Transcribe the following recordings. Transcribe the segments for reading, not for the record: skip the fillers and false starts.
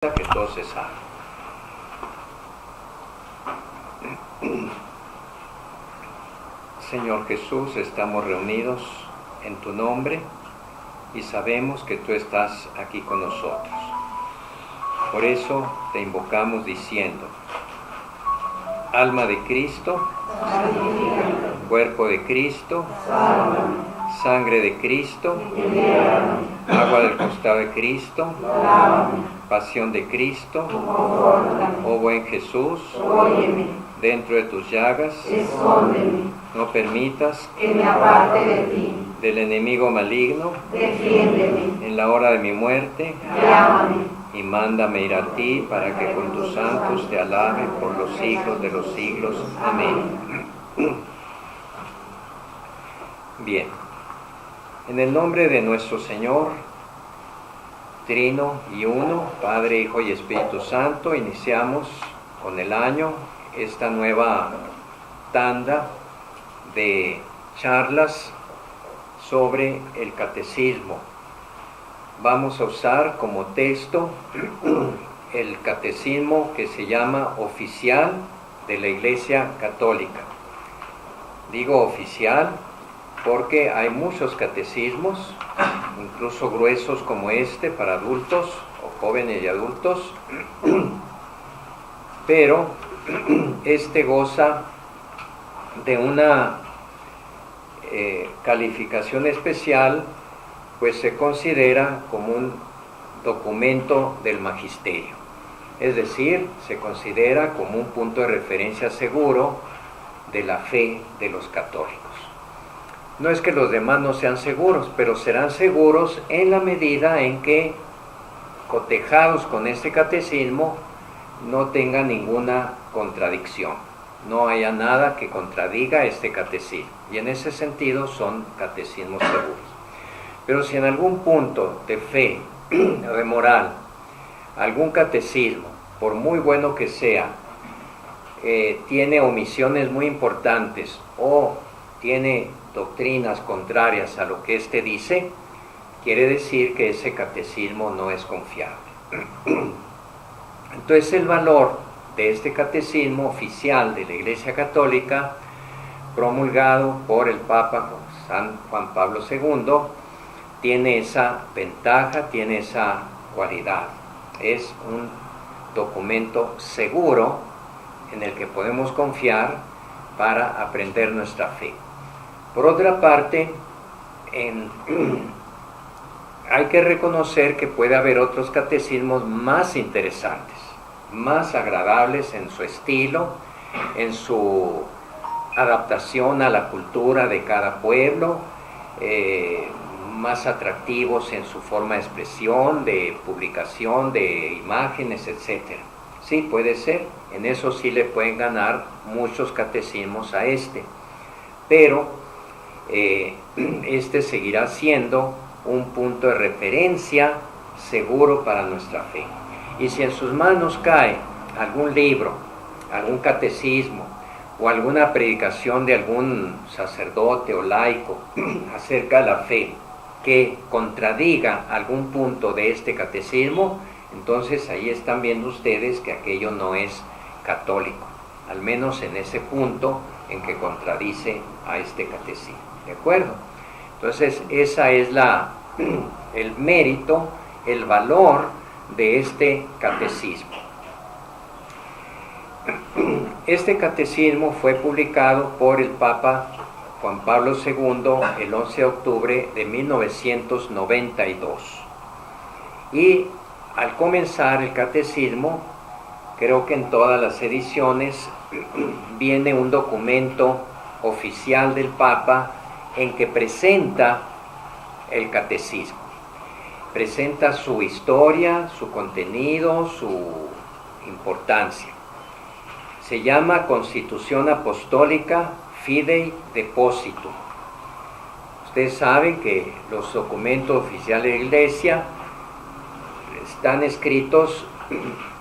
que todo se sabe. Señor Jesús, estamos reunidos en tu nombre y sabemos que tú estás aquí con nosotros. Por eso te invocamos diciendo: alma de Cristo, cuerpo de Cristo, sangre de Cristo, agua del costado de Cristo, pasión de Cristo, oh buen Jesús, dentro de tus llagas, no permitas que me aparte de ti, del enemigo maligno, defiéndeme, en la hora de mi muerte, llámame, y mándame ir a ti para que con tus santos te alabe por los siglos de los siglos. Amén. Bien, en el nombre de nuestro Señor, Trino y Uno, Padre, Hijo y Espíritu Santo, iniciamos con el año esta nueva tanda de charlas sobre el catecismo. Vamos a usar como texto el catecismo que se llama oficial de la Iglesia Católica. Digo oficial porque hay muchos catecismos, incluso gruesos como este para adultos o jóvenes y adultos, pero este goza de una calificación especial, pues se considera como un documento del magisterio, es decir, se considera como un punto de referencia seguro de la fe de los católicos. No es que los demás no sean seguros, pero serán seguros en la medida en que, cotejados con este catecismo, no tengan ninguna contradicción, no haya nada que contradiga este catecismo, y en ese sentido son catecismos seguros. Pero si en algún punto de fe o de moral, algún catecismo, por muy bueno que sea, tiene omisiones muy importantes o tiene doctrinas contrarias a lo que éste dice, quiere decir que ese catecismo no es confiable. Entonces el valor de este catecismo oficial de la Iglesia Católica, promulgado por el Papa San Juan Pablo II, tiene esa ventaja, tiene esa cualidad. Es un documento seguro en el que podemos confiar para aprender nuestra fe. Por otra parte, hay que reconocer que puede haber otros catecismos más interesantes, más agradables en su estilo, en su adaptación a la cultura de cada pueblo, más atractivos en su forma de expresión, de publicación, de imágenes, etc. Sí, puede ser, en eso sí le pueden ganar muchos catecismos a este, pero este seguirá siendo un punto de referencia seguro para nuestra fe. Y si en sus manos cae algún libro, algún catecismo o alguna predicación de algún sacerdote o laico acerca de la fe que contradiga algún punto de este catecismo, entonces ahí están viendo ustedes que aquello no es católico, al menos en ese punto en que contradice a este catecismo. ¿De acuerdo? Entonces esa es el mérito, el valor de este catecismo. Este catecismo fue publicado por el Papa Juan Pablo II el 11 de octubre de 1992. Y al comenzar el catecismo, creo que en todas las ediciones viene un documento oficial del Papa en que presenta el catecismo. Presenta su historia, su contenido, su importancia. Se llama Constitución Apostólica Fidei Depositum. Ustedes saben que los documentos oficiales de la Iglesia están escritos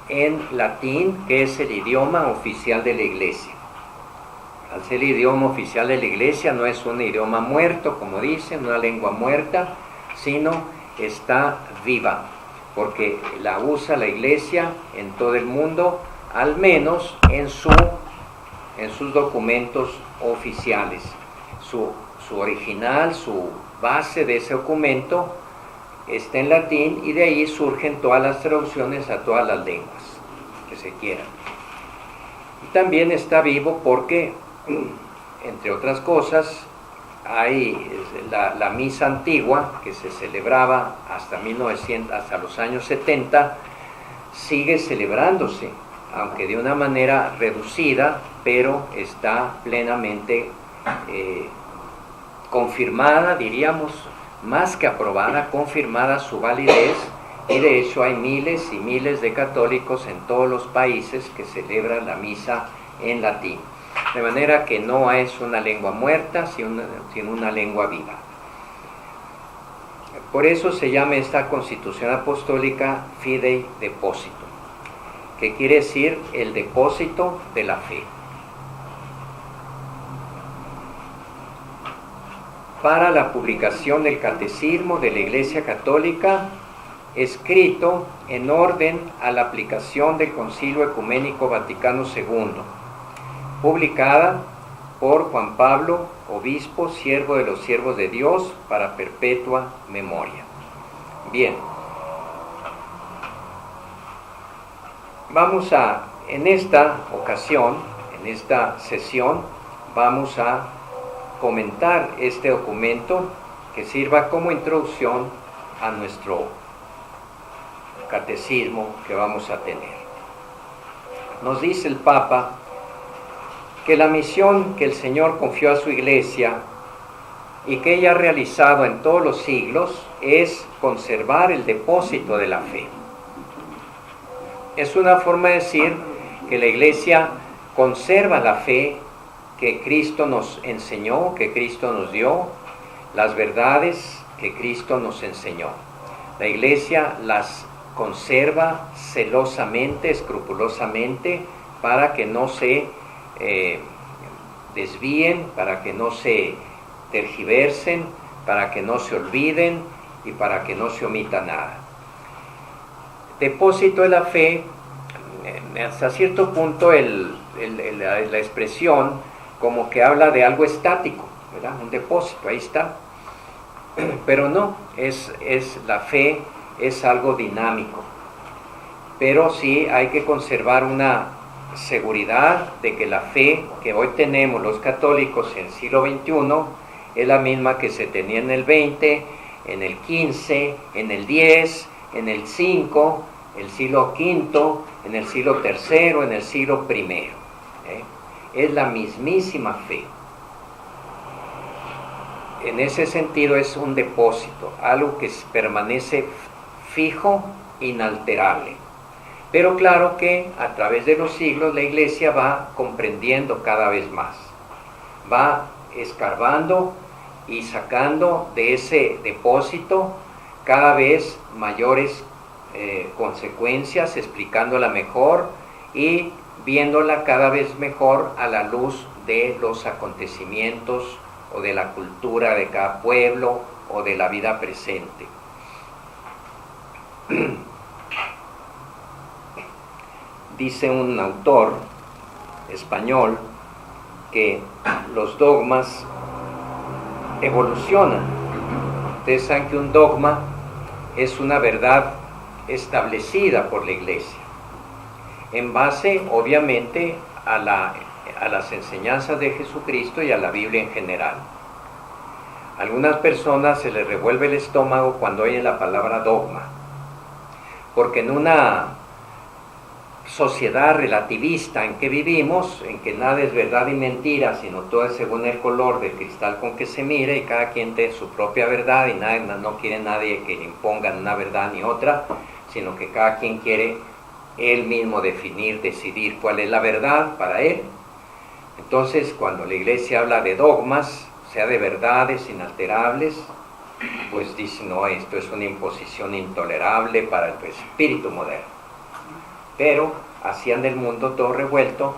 en latín, que es el idioma oficial de la Iglesia. Al ser el idioma oficial de la Iglesia, no es un idioma muerto, como dicen, una lengua muerta, sino está viva. porque la usa la Iglesia en todo el mundo, al menos en sus documentos oficiales. Su original, su base de ese documento está en latín, y de ahí surgen todas las traducciones a todas las lenguas que se quieran. Y también está vivo porque, entre otras cosas, hay la misa antigua que se celebraba hasta los años 70, sigue celebrándose, aunque de una manera reducida, pero está plenamente confirmada, diríamos, más que aprobada, confirmada su validez, y de hecho hay miles y miles de católicos en todos los países que celebran la misa en latín. De manera que no es una lengua muerta, sino una lengua viva. Por eso se llama esta Constitución Apostólica Fidei Deposito, que quiere decir el depósito de la fe. Para la publicación del Catecismo de la Iglesia Católica, escrito en orden a la aplicación del Concilio Ecuménico Vaticano II, publicada por Juan Pablo, obispo, siervo de los siervos de Dios, para perpetua memoria. Bien, en esta ocasión, en esta sesión, vamos a comentar este documento que sirva como introducción a nuestro catecismo que vamos a tener. Nos dice el Papa que la misión que el Señor confió a su Iglesia y que ella ha realizado en todos los siglos es conservar el depósito de la fe. Es una forma de decir que la Iglesia conserva la fe que Cristo nos enseñó, que Cristo nos dio, las verdades que Cristo nos enseñó. La Iglesia las conserva celosamente, escrupulosamente, para que no se desvíen, para que no se tergiversen, para que no se olviden y para que no se omita nada. Depósito de la fe, hasta cierto punto la expresión como que habla de algo estático, ¿verdad? Un depósito, ahí está. Pero no, la fe es algo dinámico. Pero sí hay que conservar una seguridad de que la fe que hoy tenemos los católicos en el siglo XXI es la misma que se tenía en el XX, en el XV, en el X, en el V, el siglo V, en el siglo III, en el siglo I. Es la mismísima fe. En ese sentido es un depósito, algo que permanece fijo, inalterable. Pero claro que a través de los siglos la Iglesia va comprendiendo cada vez más, va escarbando y sacando de ese depósito cada vez mayores consecuencias, explicándola mejor y viéndola cada vez mejor a la luz de los acontecimientos o de la cultura de cada pueblo o de la vida presente. Dice un autor español que los dogmas evolucionan. Ustedes saben que un dogma es una verdad establecida por la Iglesia, en base, obviamente, a las enseñanzas de Jesucristo y a la Biblia en general. A algunas personas se les revuelve el estómago cuando oyen la palabra dogma, porque en una sociedad relativista en que vivimos, en que nada es verdad y mentira, sino todo es según el color del cristal con que se mire, y cada quien tiene su propia verdad, y no quiere nadie que le impongan una verdad ni otra, sino que cada quien quiere él mismo definir, decidir cuál es la verdad para él. Entonces, cuando la Iglesia habla de dogmas, sea de verdades inalterables, pues dice, no, esto es una imposición intolerable para el espíritu moderno. Pero hacían del mundo todo revuelto,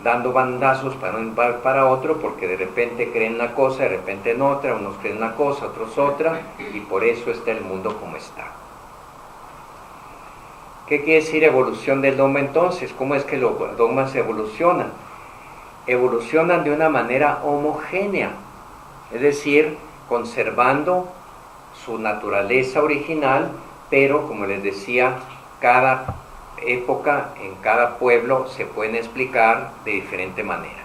dando bandazos para un par para otro, porque de repente creen una cosa, de repente en otra, unos creen una cosa, otros otra, y por eso está el mundo como está. ¿Qué quiere decir evolución del dogma entonces? ¿Cómo es que los dogmas evolucionan? Evolucionan de una manera homogénea, es decir, conservando su naturaleza original, pero como les decía, cada época, en cada pueblo se pueden explicar de diferente manera.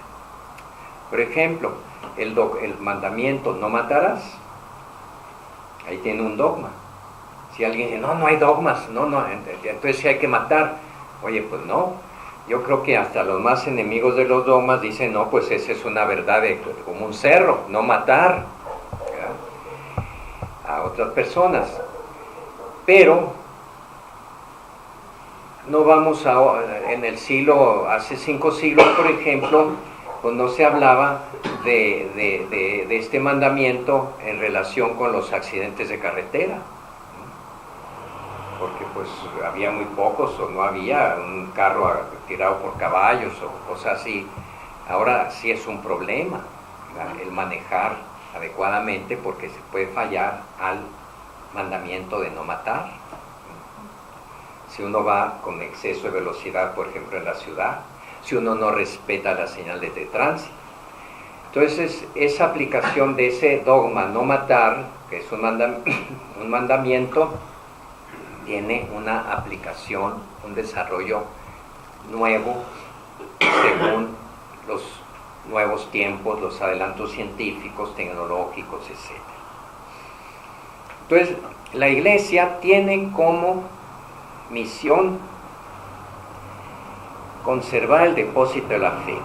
Por ejemplo, el mandamiento no matarás, ahí tiene un dogma. Si alguien dice, no hay dogmas, entonces sí hay que matar. Oye, pues no, yo creo que hasta los más enemigos de los dogmas dicen, no, pues esa es una verdad como un cerro, no matar, ¿verdad?, a otras personas. Pero no vamos en el siglo, hace 5 siglos, por ejemplo, pues no se hablaba de este mandamiento en relación con los accidentes de carretera, porque pues había muy pocos o no había un carro tirado por caballos o cosas así. Ahora sí es un problema, ¿verdad?, el manejar adecuadamente, porque se puede fallar al mandamiento de no matar. Si uno va con exceso de velocidad, por ejemplo, en la ciudad, si uno no respeta las señales de tránsito. Entonces, esa aplicación de ese dogma no matar, que es un mandamiento, tiene una aplicación, un desarrollo nuevo según los nuevos tiempos, los adelantos científicos, tecnológicos, etc. Entonces, la Iglesia tiene como misión conservar el depósito de la fe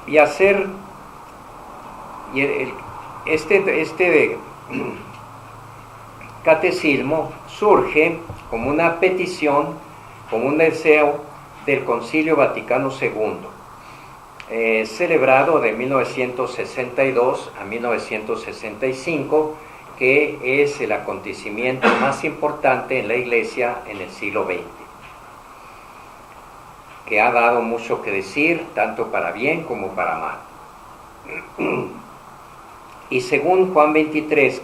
y hacer este catecismo surge como una petición, como un deseo del Concilio Vaticano II, celebrado de 1962 a 1965, que es el acontecimiento más importante en la Iglesia en el siglo XX, que ha dado mucho que decir, tanto para bien como para mal. Y según Juan XXIII,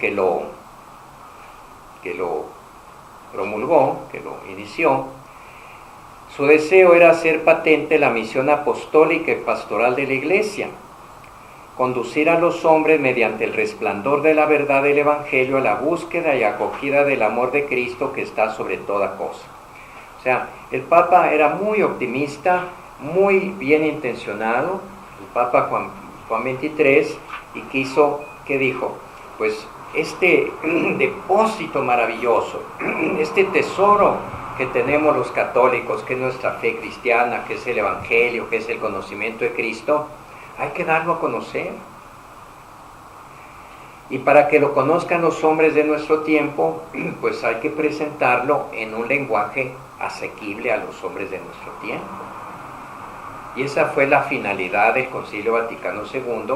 que lo promulgó, que lo inició, su deseo era hacer patente la misión apostólica y pastoral de la Iglesia, conducir a los hombres mediante el resplandor de la verdad del Evangelio a la búsqueda y acogida del amor de Cristo que está sobre toda cosa. O sea, el Papa era muy optimista, muy bien intencionado, el Papa Juan XXIII, y ¿qué dijo? Pues este depósito maravilloso, este tesoro que tenemos los católicos, que es nuestra fe cristiana, que es el Evangelio, que es el conocimiento de Cristo, hay que darlo a conocer. Y para que lo conozcan los hombres de nuestro tiempo, pues hay que presentarlo en un lenguaje asequible a los hombres de nuestro tiempo. Y esa fue la finalidad del Concilio Vaticano II,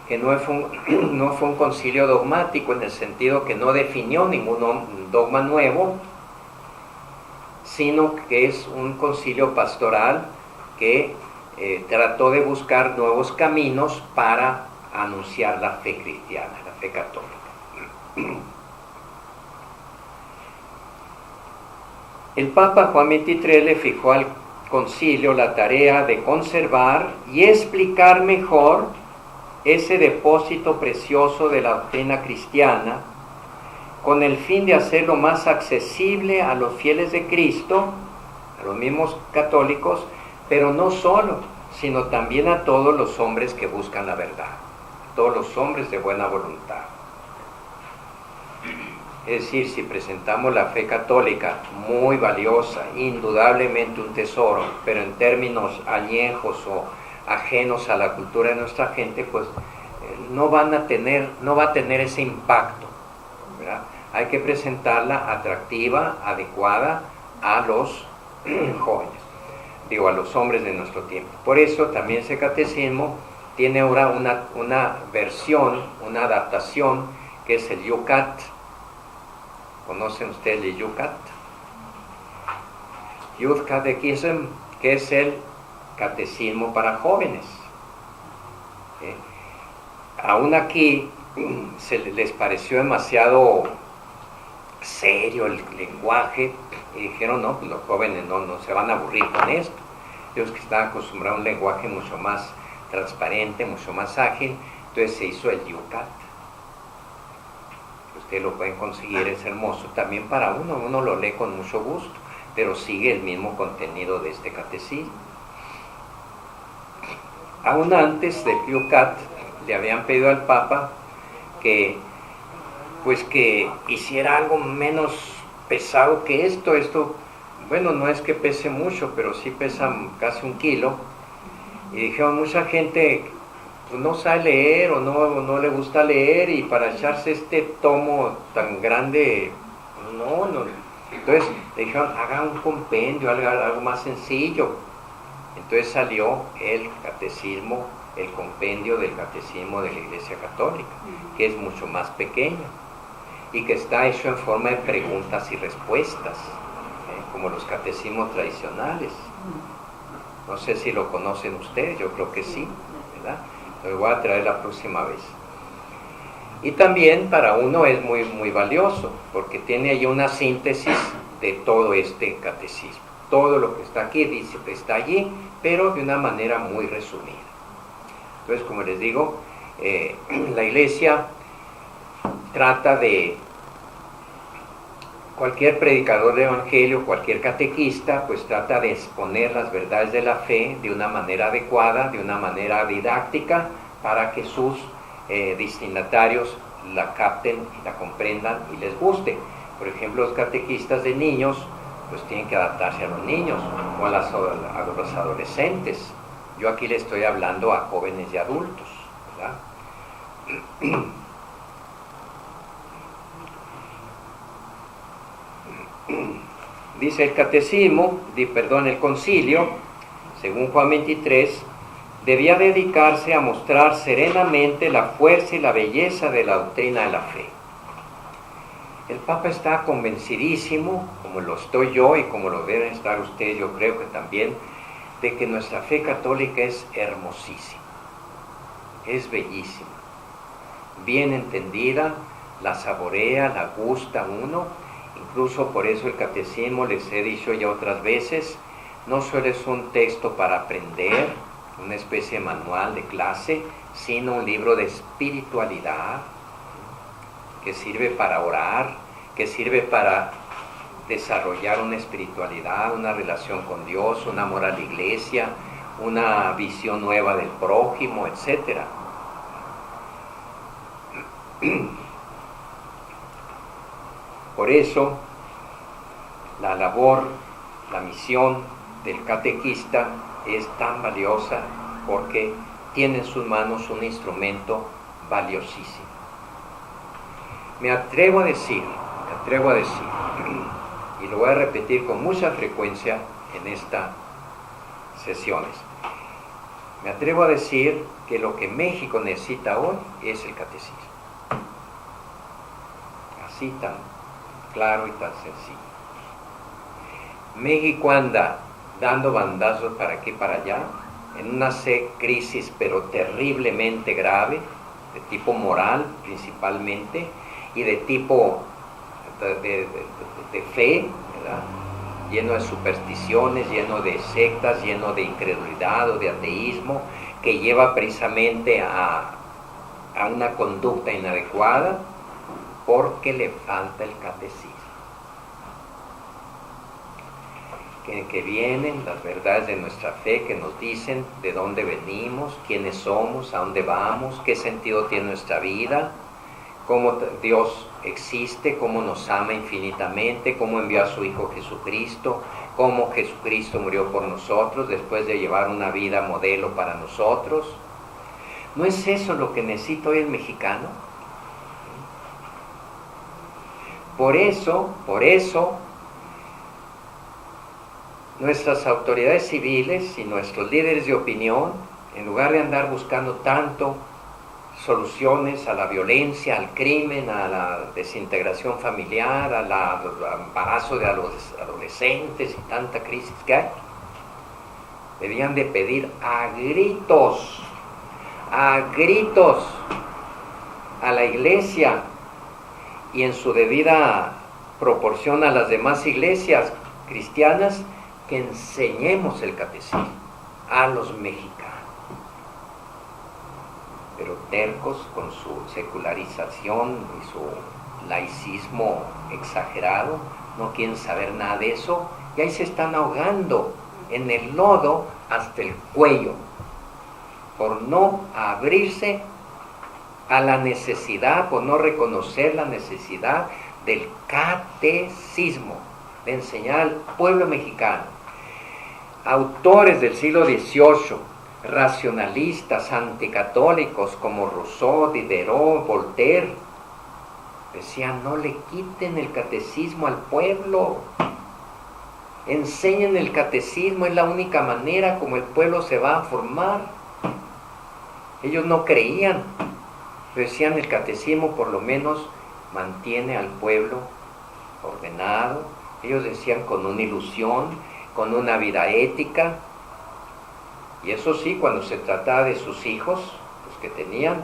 que no fue un concilio dogmático, en el sentido que no definió ningún dogma nuevo, sino que es un concilio pastoral que trató de buscar nuevos caminos para anunciar la fe cristiana, la fe católica. El Papa Juan XXIII le fijó al concilio la tarea de conservar y explicar mejor ese depósito precioso de la doctrina cristiana, con el fin de hacerlo más accesible a los fieles de Cristo, a los mismos católicos, pero no solo, sino también a todos los hombres que buscan la verdad, a todos los hombres de buena voluntad. Es decir, si presentamos la fe católica, muy valiosa, indudablemente un tesoro, pero en términos añejos o ajenos a la cultura de nuestra gente, pues no va a tener ese impacto, ¿verdad? Hay que presentarla atractiva, adecuada a los jóvenes, a los hombres de nuestro tiempo. Por eso también ese catecismo tiene ahora una versión, una adaptación, que es el Yucat. ¿Conocen ustedes el Yucat? Youth Catechism, que es el catecismo para jóvenes. Aún aquí les pareció demasiado serio el lenguaje, y dijeron, no, pues los jóvenes no se van a aburrir con esto. Ellos que estaban acostumbrados a un lenguaje mucho más transparente, mucho más ágil, entonces se hizo el Yucat. Ustedes lo pueden conseguir, es hermoso también para uno lo lee con mucho gusto, pero sigue el mismo contenido de este catecismo. Aún antes del Yucat le habían pedido al Papa que hiciera algo menos pesado que esto, bueno, no es que pese mucho, pero sí pesa casi 1 kilo, y dijeron, mucha gente pues, no sabe leer o no le gusta leer, y para echarse este tomo tan grande, no. Entonces le dijeron, haga un compendio, algo más sencillo. Entonces salió el catecismo, el compendio del catecismo de la Iglesia Católica, que es mucho más pequeño y que está hecho en forma de preguntas y respuestas, como los catecismos tradicionales. No sé si lo conocen ustedes, yo creo que sí, ¿verdad? Lo voy a traer la próxima vez. Y también para uno es muy, muy valioso, porque tiene ahí una síntesis de todo este catecismo. Todo lo que está aquí dice que está allí, pero de una manera muy resumida. Entonces, como les digo, la Iglesia trata de, cualquier predicador de evangelio, cualquier catequista, pues trata de exponer las verdades de la fe de una manera adecuada, de una manera didáctica, para que sus destinatarios la capten, la comprendan y les guste. Por ejemplo, los catequistas de niños, pues tienen que adaptarse a los niños o a los adolescentes. Yo aquí le estoy hablando a jóvenes y adultos, ¿verdad? Dice el catecismo, el concilio, según Juan 23, debía dedicarse a mostrar serenamente la fuerza y la belleza de la doctrina de la fe. El Papa está convencidísimo, como lo estoy yo y como lo deben estar ustedes, yo creo que también, de que nuestra fe católica es hermosísima, es bellísima, bien entendida, la saborea, la gusta uno. Incluso por eso el catecismo, les he dicho ya otras veces, no solo es un texto para aprender, una especie de manual de clase, sino un libro de espiritualidad, que sirve para orar, que sirve para desarrollar una espiritualidad, una relación con Dios, un amor a la Iglesia, una visión nueva del prójimo, etc. Por eso, la labor, la misión del catequista es tan valiosa, porque tiene en sus manos un instrumento valiosísimo. Me atrevo a decir, y lo voy a repetir con mucha frecuencia en estas sesiones, me atrevo a decir que lo que México necesita hoy es el catecismo. Así tan claro y tan sencillo. México anda dando bandazos para aquí y para allá, en una crisis pero terriblemente grave, de tipo moral principalmente, y de tipo de fe, ¿verdad? Lleno de supersticiones, lleno de sectas, lleno de incredulidad o de ateísmo, que lleva precisamente a una conducta inadecuada, porque le falta el catecismo. Que vienen las verdades de nuestra fe, que nos dicen de dónde venimos, quiénes somos, a dónde vamos, qué sentido tiene nuestra vida, cómo Dios existe, cómo nos ama infinitamente, cómo envió a su Hijo Jesucristo, cómo Jesucristo murió por nosotros después de llevar una vida modelo para nosotros. ¿No es eso lo que necesita hoy el mexicano? Por eso, nuestras autoridades civiles y nuestros líderes de opinión, en lugar de andar buscando tanto soluciones a la violencia, al crimen, a la desintegración familiar, al embarazo de los adolescentes y tanta crisis que hay, debían de pedir a gritos a la Iglesia, y en su debida proporciona a las demás iglesias cristianas que enseñemos el catecismo a los mexicanos. Pero tercos con su secularización y su laicismo exagerado, no quieren saber nada de eso, y ahí se están ahogando en el lodo hasta el cuello, por no abrirse a la necesidad, por no reconocer la necesidad del catecismo, de enseñar al pueblo mexicano. Autores del siglo XVIII, racionalistas, anticatólicos como Rousseau, Diderot, Voltaire, decían: no le quiten el catecismo al pueblo, enseñen el catecismo, es la única manera como el pueblo se va a formar. Ellos no creían, pero decían: el catecismo por lo menos mantiene al pueblo ordenado. Ellos decían: con una ilusión, con una vida ética. Y eso sí, cuando se trataba de sus hijos, los que tenían: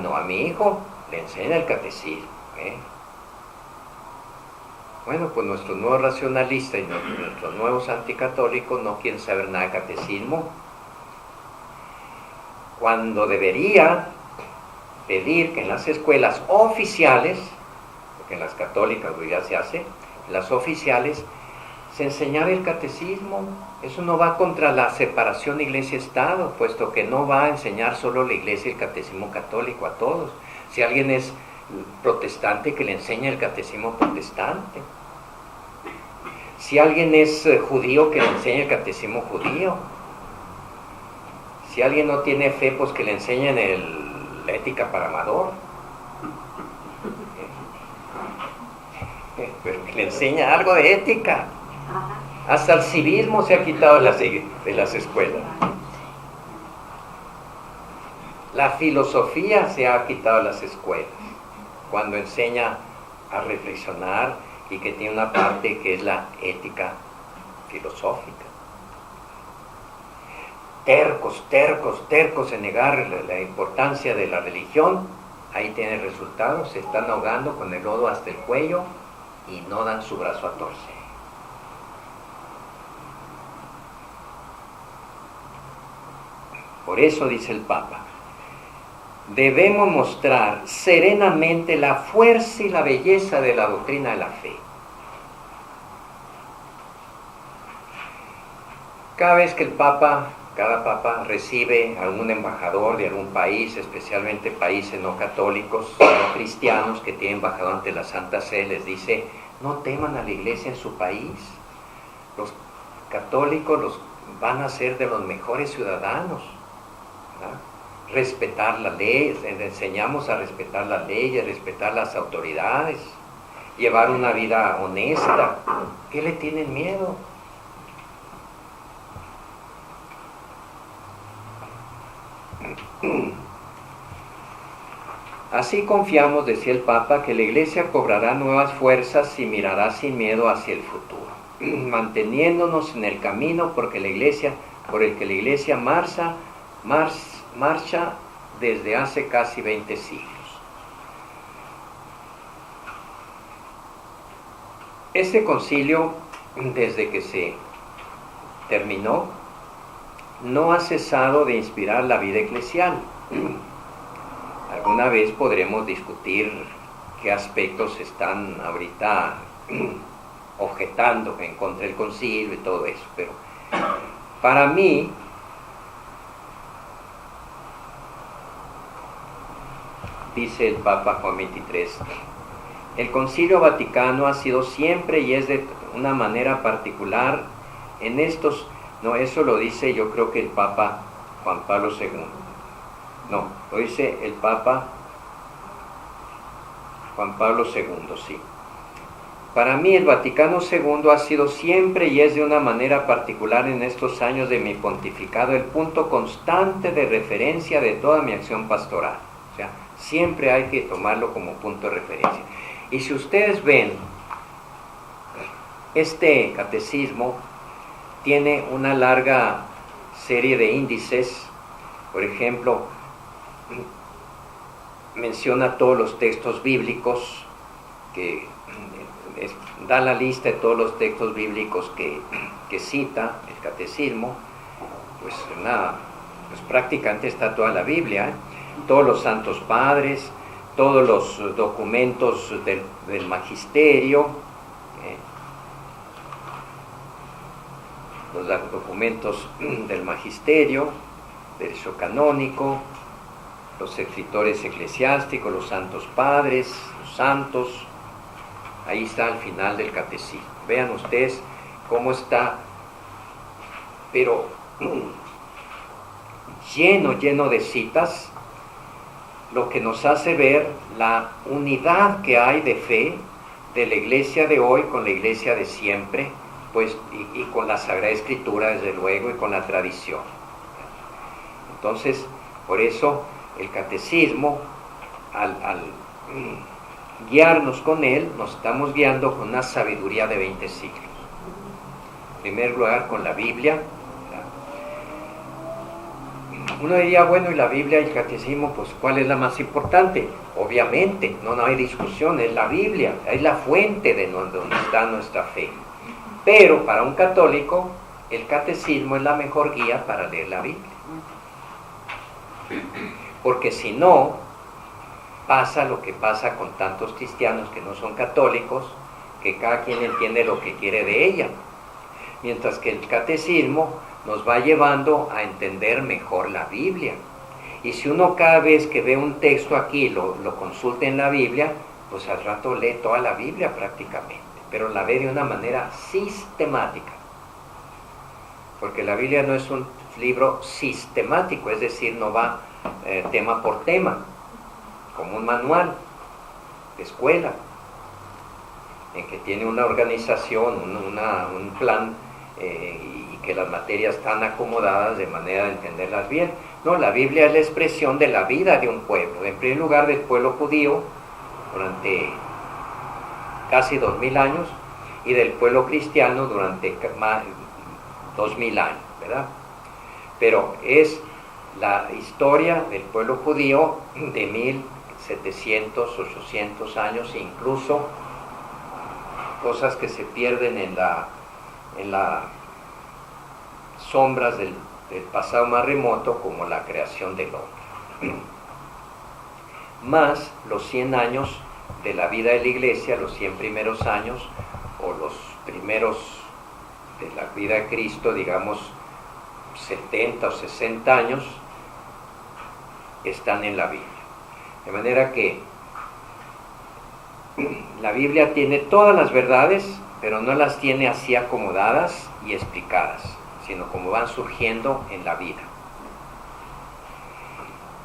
no, a mi hijo le enseña el catecismo, Bueno, pues nuestros nuevos racionalistas y nuestros nuevos anticatólicos no quieren saber nada de catecismo, cuando debería pedir que en las escuelas oficiales, porque en las católicas ya se hace, en las oficiales, se enseñara el catecismo. Eso no va contra la separación iglesia-estado, puesto que no va a enseñar solo la iglesia el catecismo católico a todos. Si alguien es protestante, que le enseñe el catecismo protestante. Si alguien es judío, que le enseñe el catecismo judío. Si alguien no tiene fe, pues que le enseñen la ética para amador. Pero que le enseña algo de ética. Hasta el civismo se ha quitado de las escuelas. La filosofía se ha quitado de las escuelas, cuando enseña a reflexionar y que tiene una parte que es la ética filosófica. Tercos en negar la importancia de la religión, ahí tiene resultados, se están ahogando con el lodo hasta el cuello y no dan su brazo a torcer. Por eso dice el Papa: debemos mostrar serenamente la fuerza y la belleza de la doctrina de la fe. Cada vez que cada papa recibe a algún embajador de algún país, especialmente países no católicos, no cristianos, que tienen embajador ante la Santa Sede, les dice: no teman a la iglesia en su país. Los católicos van a ser de los mejores ciudadanos. Respetar la ley, les enseñamos a respetar las leyes, respetar las autoridades, llevar una vida honesta. ¿Qué le tienen miedo? Así confiamos, decía el Papa, que la Iglesia cobrará nuevas fuerzas y mirará sin miedo hacia el futuro, manteniéndonos en el camino por el que la Iglesia marcha desde hace casi 20 siglos. Este concilio, desde que se terminó, no ha cesado de inspirar la vida eclesial. Alguna vez podremos discutir qué aspectos están ahorita objetando en contra del concilio y todo eso, pero para mí, dice el Papa Juan XXIII, el Concilio Vaticano ha sido siempre y es de una manera particular en estos, no, eso lo dice yo creo que el Papa Juan Pablo II, no, lo dice el Papa Juan Pablo II, sí. Para mí el Vaticano II ha sido siempre y es de una manera particular en estos años de mi pontificado el punto constante de referencia de toda mi acción pastoral. O sea, siempre hay que tomarlo como punto de referencia. Y si ustedes ven, este catecismo tiene una larga serie de índices. Por ejemplo, menciona todos los textos bíblicos que da la lista de todos los textos bíblicos que cita el catecismo, pues nada, pues prácticamente está toda la Biblia, todos los santos padres, todos los documentos del magisterio, los documentos del magisterio, derecho canónico, los escritores eclesiásticos, los santos padres, los santos. Ahí está al final del catecismo. Vean ustedes cómo está, pero lleno de citas, lo que nos hace ver la unidad que hay de fe de la iglesia de hoy con la iglesia de siempre, pues, y con la Sagrada Escritura, desde luego, y con la tradición. Entonces, por eso el catecismo, al guiarnos con él, nos estamos guiando con una sabiduría de 20 siglos. En primer lugar, con la Biblia. Uno diría, bueno, y la Biblia y el catecismo, pues, ¿cuál es la más importante? Obviamente, no hay discusión, es la Biblia, es la fuente de donde está nuestra fe. Pero para un católico, el catecismo es la mejor guía para leer la Biblia. Porque si no, pasa lo que pasa con tantos cristianos que no son católicos, que cada quien entiende lo que quiere de ella. Mientras que el catecismo nos va llevando a entender mejor la Biblia. Y si uno cada vez que ve un texto aquí lo consulta en la Biblia, pues al rato lee toda la Biblia prácticamente, pero la ve de una manera sistemática. Porque la Biblia no es un libro sistemático, es decir, no va tema por tema, como un manual de escuela, en que tiene una organización, un plan, y que las materias están acomodadas de manera de entenderlas bien. No, la Biblia es la expresión de la vida de un pueblo, en primer lugar del pueblo judío, durante casi 2000 años, y del pueblo cristiano durante más 2000 años, ¿verdad? Pero es la historia del pueblo judío de 1700, 800 años, incluso cosas que se pierden en las sombras del pasado más remoto, como la creación del hombre. Más los 100 años de la vida de la iglesia, los 100 primeros años, o los primeros de la vida de Cristo, digamos 70 o 60 años, están en la Biblia. De manera que la Biblia tiene todas las verdades, pero no las tiene así acomodadas y explicadas, sino como van surgiendo en la vida.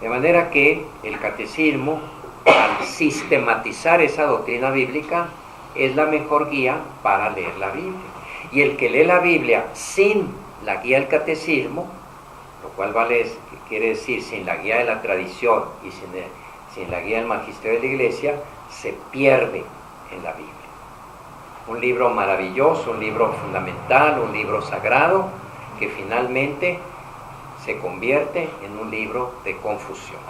De manera que el catecismo, al sistematizar esa doctrina bíblica, es la mejor guía para leer la Biblia. Y el que lee la Biblia sin la guía del catecismo, lo cual quiere decir sin la guía de la tradición y sin la guía del magisterio de la iglesia, se pierde en la Biblia. Un libro maravilloso, un libro fundamental, un libro sagrado, que finalmente se convierte en un libro de confusión.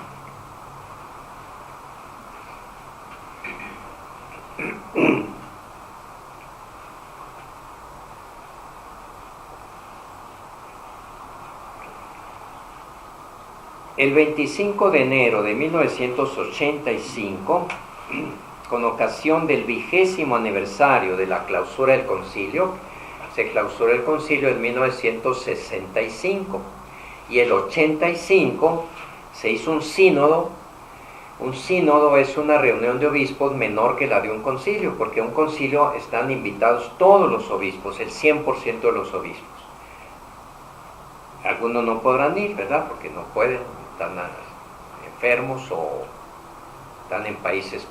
El 25 de enero de 1985, con ocasión del 20º aniversario de la clausura del concilio, se clausuró el concilio en 1965, y el 85 se hizo un sínodo. Un sínodo es una reunión de obispos menor que la de un concilio, porque en un concilio están invitados todos los obispos, el 100% de los obispos. Algunos no podrán ir, ¿verdad? Porque no pueden, están enfermos o están en países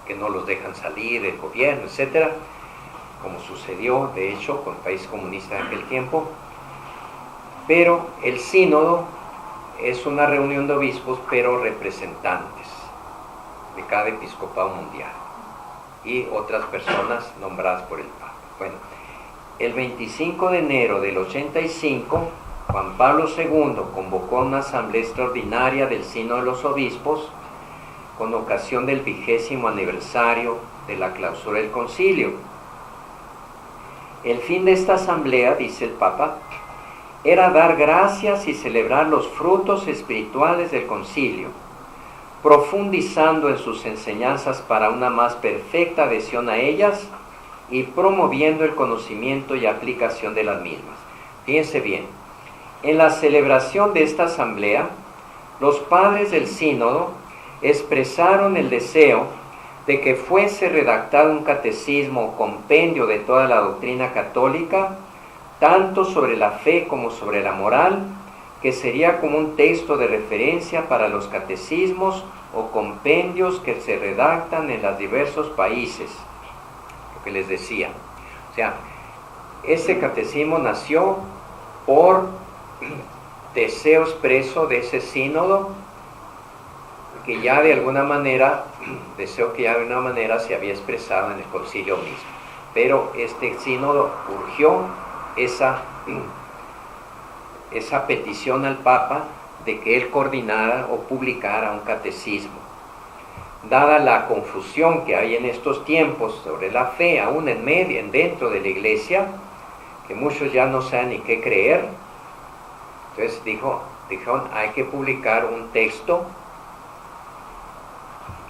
que no los dejan salir, el gobierno, etcétera, como sucedió, de hecho, con el país comunista de aquel tiempo. Pero el sínodo es una reunión de obispos, pero representantes de cada episcopado mundial y otras personas nombradas por el Papa. Bueno, el 25 de enero del 85, Juan Pablo II convocó una asamblea extraordinaria del sínodo de los obispos, con ocasión del 20º aniversario de la clausura del concilio. El fin de esta asamblea, dice el Papa, era dar gracias y celebrar los frutos espirituales del concilio, profundizando en sus enseñanzas para una más perfecta adhesión a ellas y promoviendo el conocimiento y aplicación de las mismas. Fíjense bien, en la celebración de esta asamblea, los padres del sínodo expresaron el deseo de que fuese redactado un catecismo o compendio de toda la doctrina católica, tanto sobre la fe como sobre la moral, que sería como un texto de referencia para los catecismos o compendios que se redactan en los diversos países, lo que les decía. O sea, ese catecismo nació por deseo expreso de ese sínodo, que ya de alguna manera, se había expresado en el concilio mismo. Pero este sínodo urgió esa petición al Papa de que él coordinara o publicara un catecismo. Dada la confusión que hay en estos tiempos sobre la fe, aún dentro de la Iglesia, que muchos ya no saben ni qué creer, entonces dijeron, hay que publicar un texto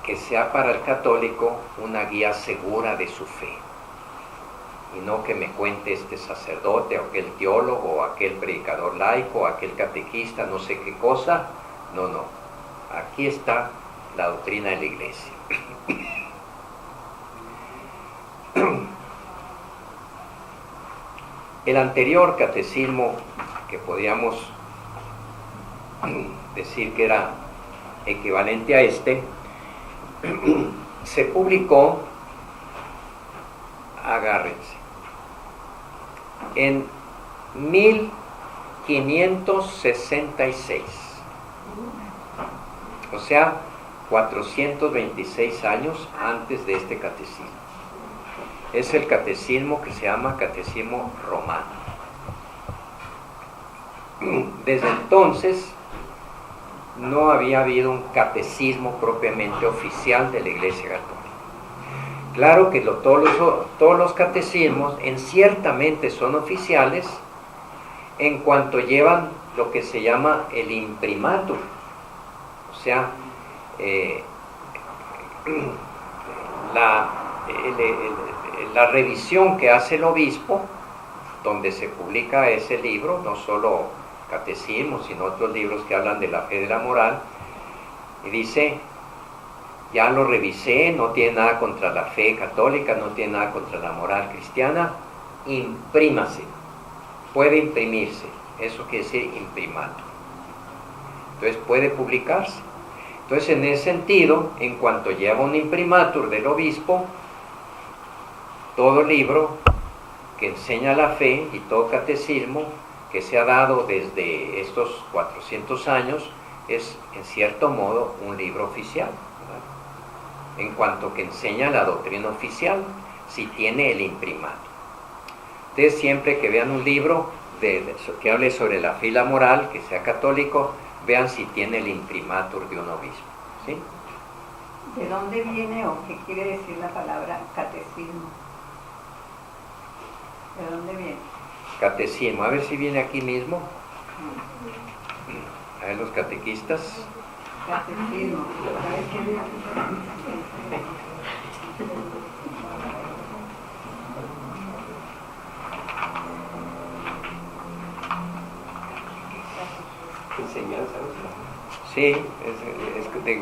que sea para el católico una guía segura de su fe, y no que me cuente este sacerdote o aquel teólogo o aquel predicador laico o aquel catequista, no sé qué cosa. No, aquí está la doctrina de la Iglesia. El anterior catecismo, que podríamos decir que era equivalente a este, se publicó, agárrense, en 1566, o sea, 426 años antes de este catecismo. Es el catecismo que se llama Catecismo Romano. Desde entonces no había habido un catecismo propiamente oficial de la Iglesia Católica. Claro que todos los catecismos ciertamente son oficiales en cuanto llevan lo que se llama el imprimatur, o sea, la revisión que hace el obispo, donde se publica ese libro, no solo catecismos, sino otros libros que hablan de la fe y de la moral, y dice: ya lo revisé, no tiene nada contra la fe católica, no tiene nada contra la moral cristiana, imprímase, puede imprimirse, eso quiere decir imprimatur. Entonces puede publicarse. Entonces, en ese sentido, en cuanto lleva un imprimatur del obispo, todo libro que enseña la fe y todo catecismo que se ha dado desde estos 400 años es, en cierto modo, un libro oficial, ¿verdad? En cuanto que enseña la doctrina oficial, si tiene el imprimatur. Ustedes siempre que vean un libro que hable sobre la fe y la moral, que sea católico, vean si tiene el imprimatur de un obispo, ¿sí? ¿De dónde viene o qué quiere decir la palabra catecismo? ¿De dónde viene? Catecismo, a ver si viene aquí mismo. A ver, los catequistas. Catecismo. ¿Sabes qué viene? Enseñanza. Sí,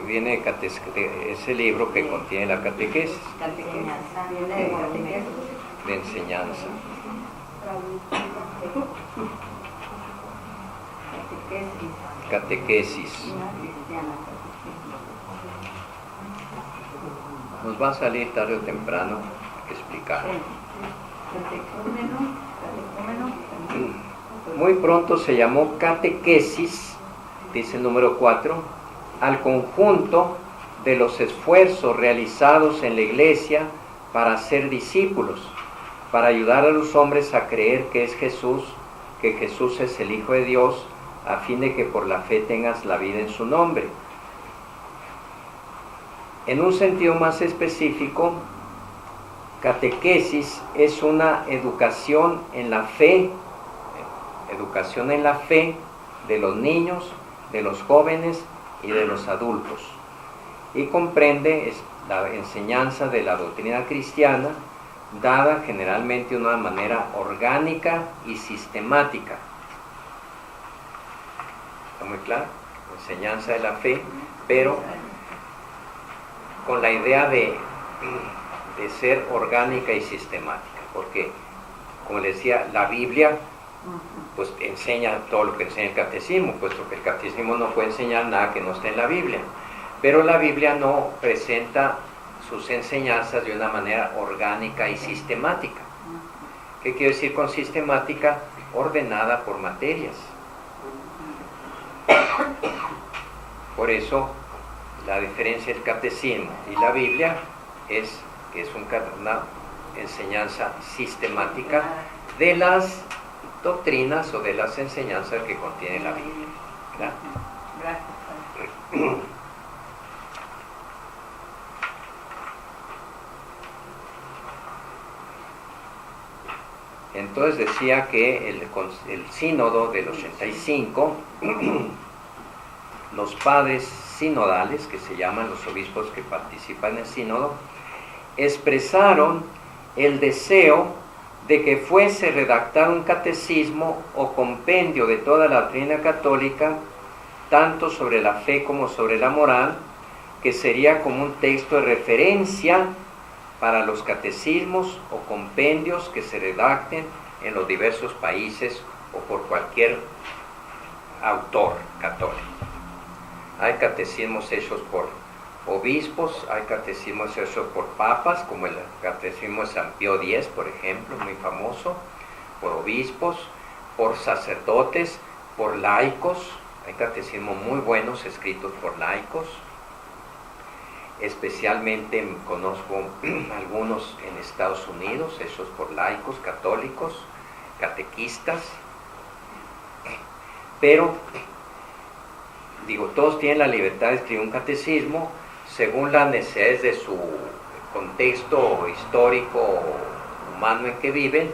viene de ese libro que contiene la catequesis. Catequesis. Viene de catequesis. De enseñanza. Catequesis. Nos va a salir tarde o temprano explicar. Muy pronto se llamó catequesis, dice el número 4, al conjunto de los esfuerzos realizados en la Iglesia para ser discípulos, para ayudar a los hombres a creer que es Jesús, que Jesús es el Hijo de Dios, a fin de que por la fe tengas la vida en su nombre. En un sentido más específico, catequesis es una educación en la fe de los niños, de los jóvenes y de los adultos, y comprende la enseñanza de la doctrina cristiana dada generalmente de una manera orgánica y sistemática. ¿Está muy claro? Enseñanza de la fe, pero con la idea de ser orgánica y sistemática, porque, como les decía, la Biblia pues enseña todo lo que enseña el catecismo, puesto que el catecismo no puede enseñar nada que no esté en la Biblia, pero la Biblia no presenta sus enseñanzas de una manera orgánica y sistemática. ¿Qué quiero decir con sistemática? Ordenada por materias. Por eso la diferencia del catecismo y la Biblia es que es una enseñanza sistemática de las doctrinas o de las enseñanzas que contiene la Biblia. ¿Verdad? Gracias. Entonces decía que el sínodo del 85, los padres sinodales, que se llaman los obispos que participan en el sínodo, expresaron el deseo de que fuese redactado un catecismo o compendio de toda la doctrina católica, tanto sobre la fe como sobre la moral, que sería como un texto de referencia para los catecismos o compendios que se redacten en los diversos países o por cualquier autor católico. Hay catecismos hechos por obispos, hay catecismos hechos por papas, como el catecismo de San Pío X, por ejemplo, muy famoso, por obispos, por sacerdotes, por laicos. Hay catecismos muy buenos escritos por laicos. Especialmente conozco algunos en Estados Unidos, hechos por laicos, católicos, catequistas. Pero, todos tienen la libertad de escribir un catecismo según las necesidades de su contexto histórico humano en que viven,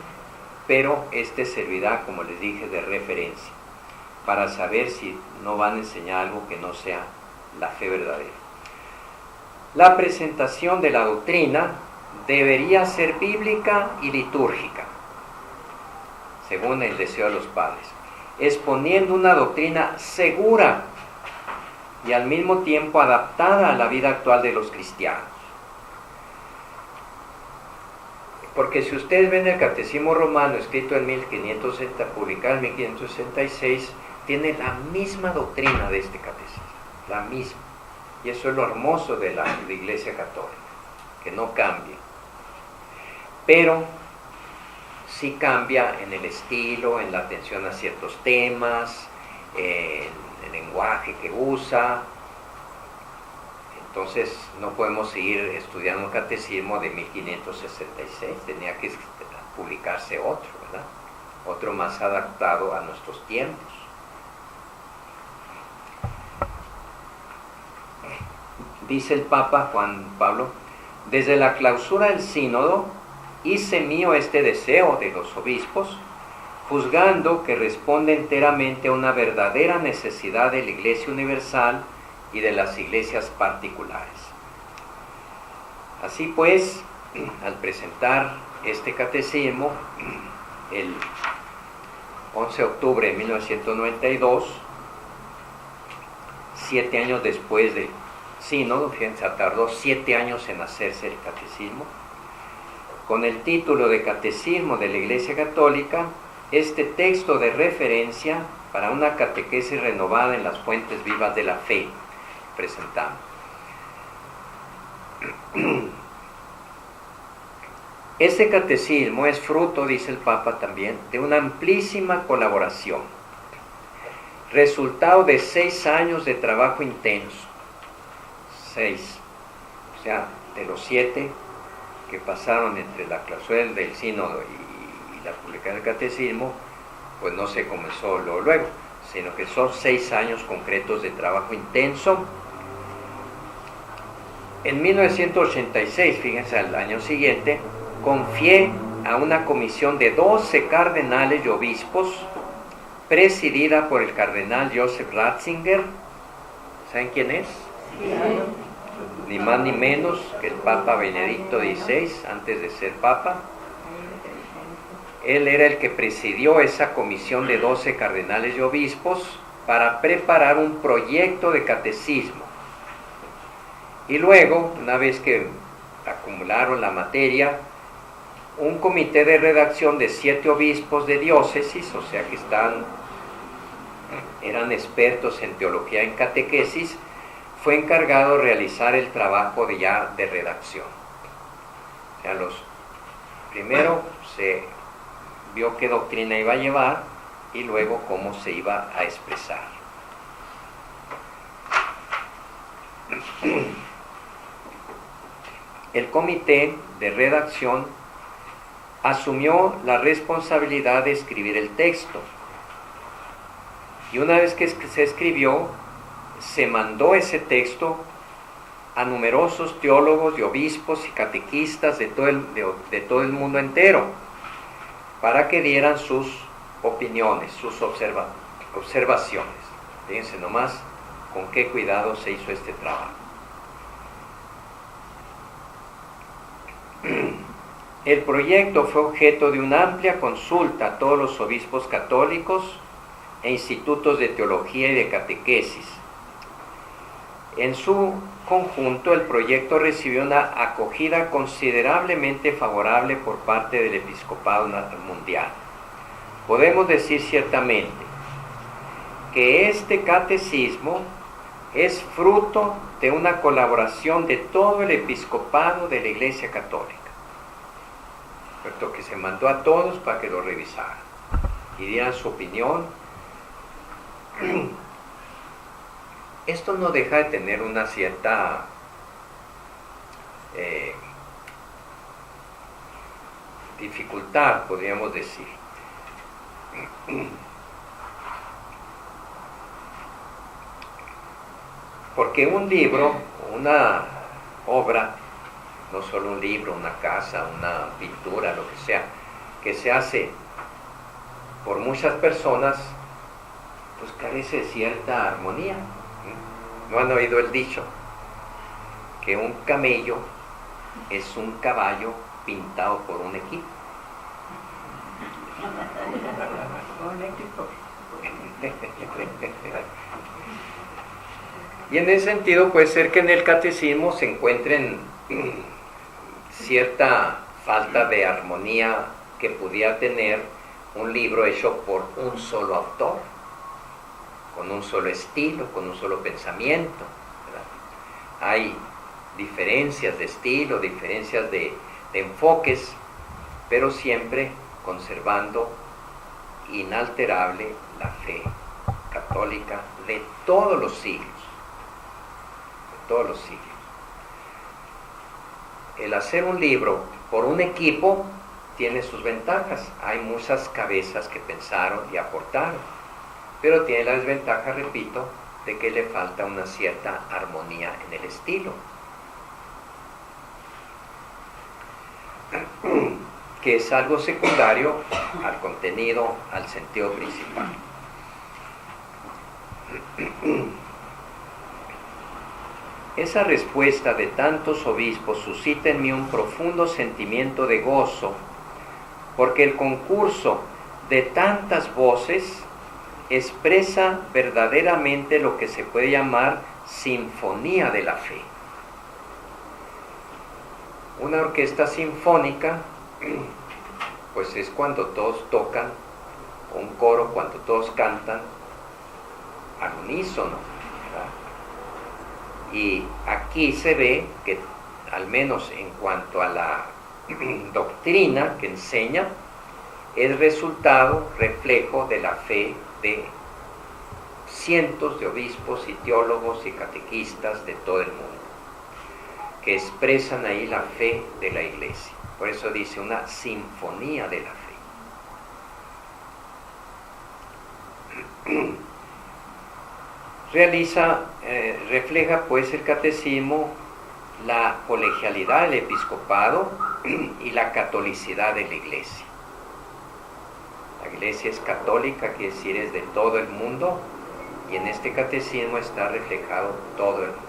pero servirá, como les dije, de referencia para saber si no van a enseñar algo que no sea la fe verdadera. La presentación de la doctrina debería ser bíblica y litúrgica, según el deseo de los padres, exponiendo una doctrina segura y al mismo tiempo adaptada a la vida actual de los cristianos. Porque si ustedes ven el Catecismo Romano, escrito en 1560, publicado en 1566, tiene la misma doctrina de este catecismo, la misma. Y eso es lo hermoso de la Iglesia Católica, que no cambia. Pero sí cambia en el estilo, en la atención a ciertos temas, en el lenguaje que usa. Entonces no podemos seguir estudiando un catecismo de 1566, tenía que publicarse otro, ¿verdad? Otro más adaptado a nuestros tiempos. Dice el Papa Juan Pablo: desde la clausura del sínodo hice mío este deseo de los obispos, juzgando que responde enteramente a una verdadera necesidad de la Iglesia universal y de las iglesias particulares. Así pues, al presentar este catecismo, el 11 de octubre de 1992, 7 años después del sínodo, fíjense, tardó 7 años en hacerse el catecismo, con el título de Catecismo de la Iglesia Católica, este texto de referencia para una catequesis renovada en las fuentes vivas de la fe, presentamos. Este catecismo es fruto, dice el Papa también, de una amplísima colaboración, resultado de 6 años de trabajo intenso. 6, o sea, de los 7 que pasaron entre la clausura del sínodo y la publicación del catecismo, pues no se comenzó luego, sino que son 6 años concretos de trabajo intenso, En 1986, fíjense, al año siguiente, confié a una comisión de 12 cardenales y obispos, presidida por el cardenal Joseph Ratzinger. ¿Saben quién es? Ni más ni menos que el Papa Benedicto XVI, antes de ser Papa. Él era el que presidió esa comisión de 12 cardenales y obispos para preparar un proyecto de catecismo. Y luego, una vez que acumularon la materia, un comité de redacción de 7 obispos de diócesis, o sea que eran expertos en teología y en catequesis, fue encargado de realizar el trabajo de redacción. O sea, primero se vio qué doctrina iba a llevar y luego cómo se iba a expresar. El comité de redacción asumió la responsabilidad de escribir el texto. Y una vez que se escribió, se mandó ese texto a numerosos teólogos y obispos y catequistas de todo el mundo entero, para que dieran sus opiniones, sus observaciones. Fíjense nomás con qué cuidado se hizo este trabajo. El proyecto fue objeto de una amplia consulta a todos los obispos católicos e institutos de teología y de catequesis. En su conjunto, el proyecto recibió una acogida considerablemente favorable por parte del episcopado mundial. Podemos decir ciertamente que este catecismo es fruto de una colaboración de todo el episcopado de la Iglesia Católica, puesto que se mandó a todos para que lo revisaran y dieran su opinión. Esto no deja de tener una cierta dificultad, podríamos decir. Porque un libro, una obra, no solo un libro, una casa, una pintura, lo que sea, que se hace por muchas personas, pues carece de cierta armonía. ¿No han oído el dicho? Que un camello es un caballo pintado por un equipo. Y en ese sentido puede ser que en el catecismo se encuentren cierta falta de armonía que pudiera tener un libro hecho por un solo autor, con un solo estilo, con un solo pensamiento, ¿verdad? Hay diferencias de estilo, diferencias de enfoques, pero siempre conservando inalterable la fe católica de todos los siglos. De todos los siglos. El hacer un libro por un equipo tiene sus ventajas. Hay muchas cabezas que pensaron y aportaron, pero tiene la desventaja, repito, de que le falta una cierta armonía en el estilo, que es algo secundario al contenido, al sentido principal. Esa respuesta de tantos obispos suscita en mí un profundo sentimiento de gozo, porque el concurso de tantas voces expresa verdaderamente lo que se puede llamar sinfonía de la fe. Una orquesta sinfónica, pues es cuando todos tocan, o un coro cuando todos cantan al unísono, ¿verdad? Y aquí se ve que, al menos en cuanto a la doctrina que enseña, es resultado, reflejo de la fe de cientos de obispos y teólogos y catequistas de todo el mundo, que expresan ahí la fe de la Iglesia. Por eso dice una sinfonía de la fe. Refleja pues el catecismo la colegialidad del episcopado y la catolicidad de la Iglesia. La Iglesia es católica, quiere decir es de todo el mundo, y en este catecismo está reflejado todo el mundo.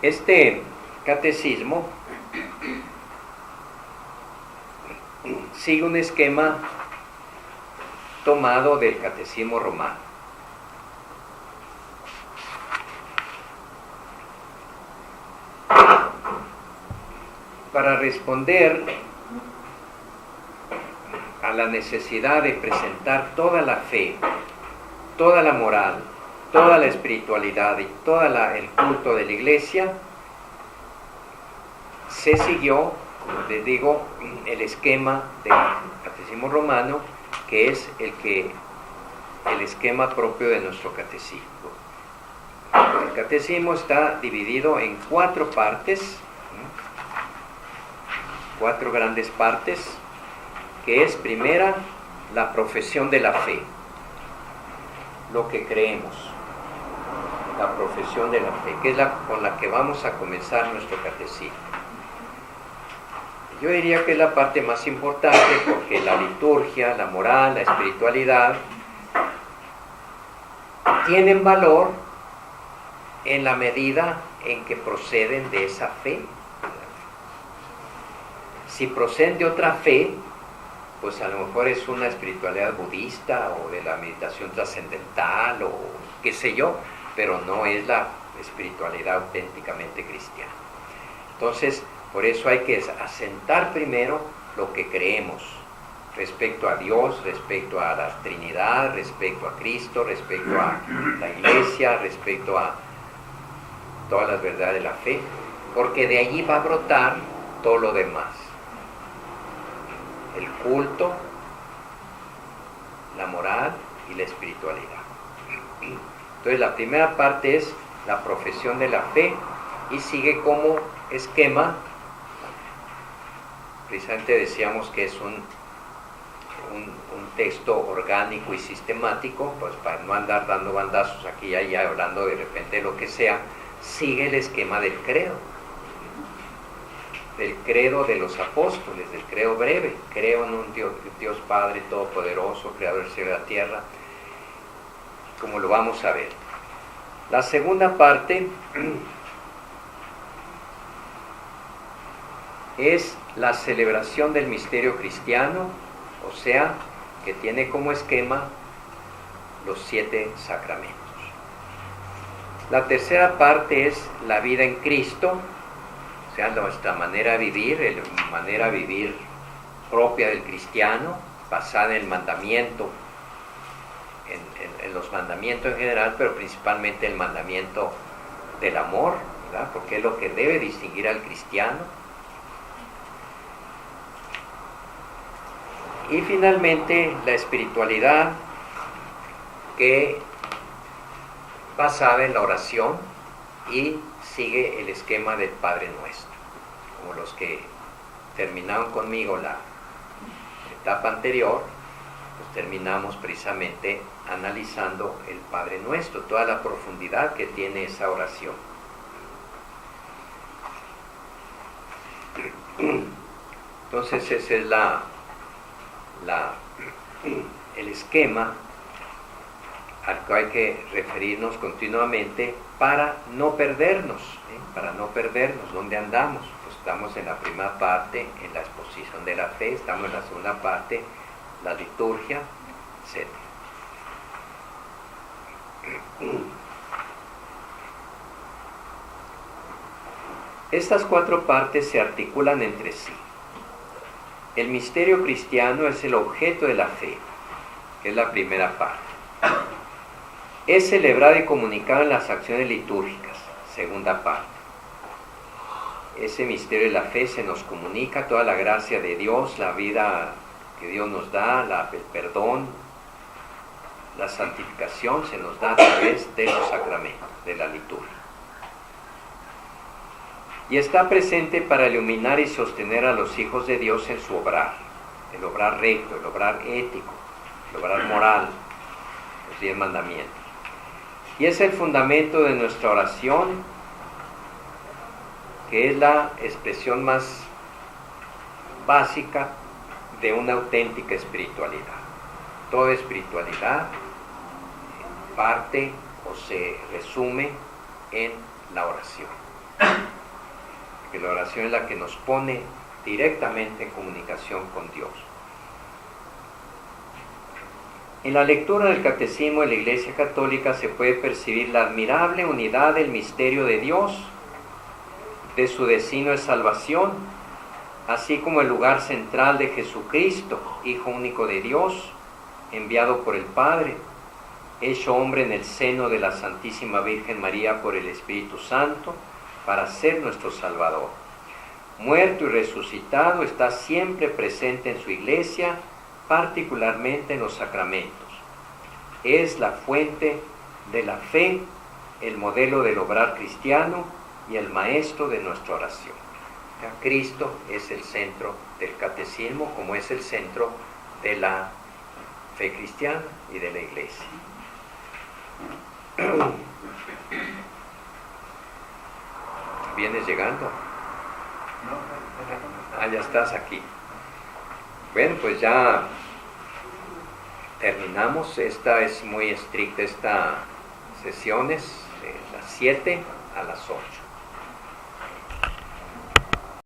Este catecismo sigue un esquema tomado del catecismo romano. Para responder a la necesidad de presentar toda la fe, toda la moral, toda la espiritualidad y todo el culto de la Iglesia, se siguió, como les digo, el esquema del catecismo romano, que es el esquema propio de nuestro catecismo. El catecismo está dividido en 4 partes, 4 grandes partes, que es primera, la profesión de la fe, lo que creemos, la profesión de la fe, que es con la que vamos a comenzar nuestro catecismo. Yo diría que es la parte más importante porque la liturgia, la moral, la espiritualidad tienen valor en la medida en que proceden de esa fe. Si proceden de otra fe, pues a lo mejor es una espiritualidad budista o de la meditación trascendental o qué sé yo, pero no es la espiritualidad auténticamente cristiana. Entonces, por eso hay que asentar primero lo que creemos respecto a Dios, respecto a la Trinidad, respecto a Cristo, respecto a la Iglesia, respecto a todas las verdades de la fe, porque de allí va a brotar todo lo demás. El culto, la moral y la espiritualidad. Entonces la primera parte es la profesión de la fe y sigue como esquema. Precisamente decíamos que es un texto orgánico y sistemático, pues para no andar dando bandazos aquí y allá hablando de repente de lo que sea, sigue el esquema del credo de los apóstoles, del credo breve. Creo en un Dios Padre Todopoderoso, Creador del cielo y la tierra, como lo vamos a ver. La segunda parte es la celebración del misterio cristiano, o sea, que tiene como esquema los 7 sacramentos. La tercera parte es la vida en Cristo, o sea, nuestra manera de vivir, manera de vivir propia del cristiano, basada en el mandamiento, en los mandamientos en general, pero principalmente el mandamiento del amor, ¿verdad? Porque es lo que debe distinguir al cristiano. Y finalmente la espiritualidad, que basada en la oración y sigue el esquema del Padre Nuestro. Como los que terminaron conmigo la etapa anterior, pues terminamos precisamente analizando el Padre Nuestro, toda la profundidad que tiene esa oración. Entonces ese es el esquema al que hay que referirnos continuamente para no perdernos, ¿dónde andamos? Pues estamos en la primera parte, en la exposición de la fe, estamos en la segunda parte, la liturgia, etc. Estas 4 partes se articulan entre sí. El misterio cristiano es el objeto de la fe, que es la primera parte. Es celebrado y comunicado en las acciones litúrgicas, segunda parte. Ese misterio de la fe se nos comunica toda la gracia de Dios, la vida que Dios nos da, el perdón, la santificación se nos da a través de los sacramentos, de la liturgia. Y está presente para iluminar y sostener a los hijos de Dios en su obrar, el obrar recto, el obrar ético, de obrar moral, los 10 mandamientos. Y es el fundamento de nuestra oración, que es la expresión más básica de una auténtica espiritualidad. Toda espiritualidad parte o se resume en la oración. Que la oración es la que nos pone directamente en comunicación con Dios. En la lectura del Catecismo de la Iglesia Católica se puede percibir la admirable unidad del misterio de Dios, de su destino de salvación, así como el lugar central de Jesucristo, Hijo único de Dios, enviado por el Padre, hecho hombre en el seno de la Santísima Virgen María por el Espíritu Santo, para ser nuestro Salvador. Muerto y resucitado, está siempre presente en su Iglesia, particularmente en los sacramentos. Es la fuente de la fe, el modelo del obrar cristiano y el maestro de nuestra oración. Ya Cristo es el centro del catecismo, como es el centro de la fe cristiana y de la Iglesia. ¿Vienes llegando? Ah, ya estás aquí. Bueno, pues ya terminamos. Esta es muy estricta, esta sesiones de las 7 a las 8.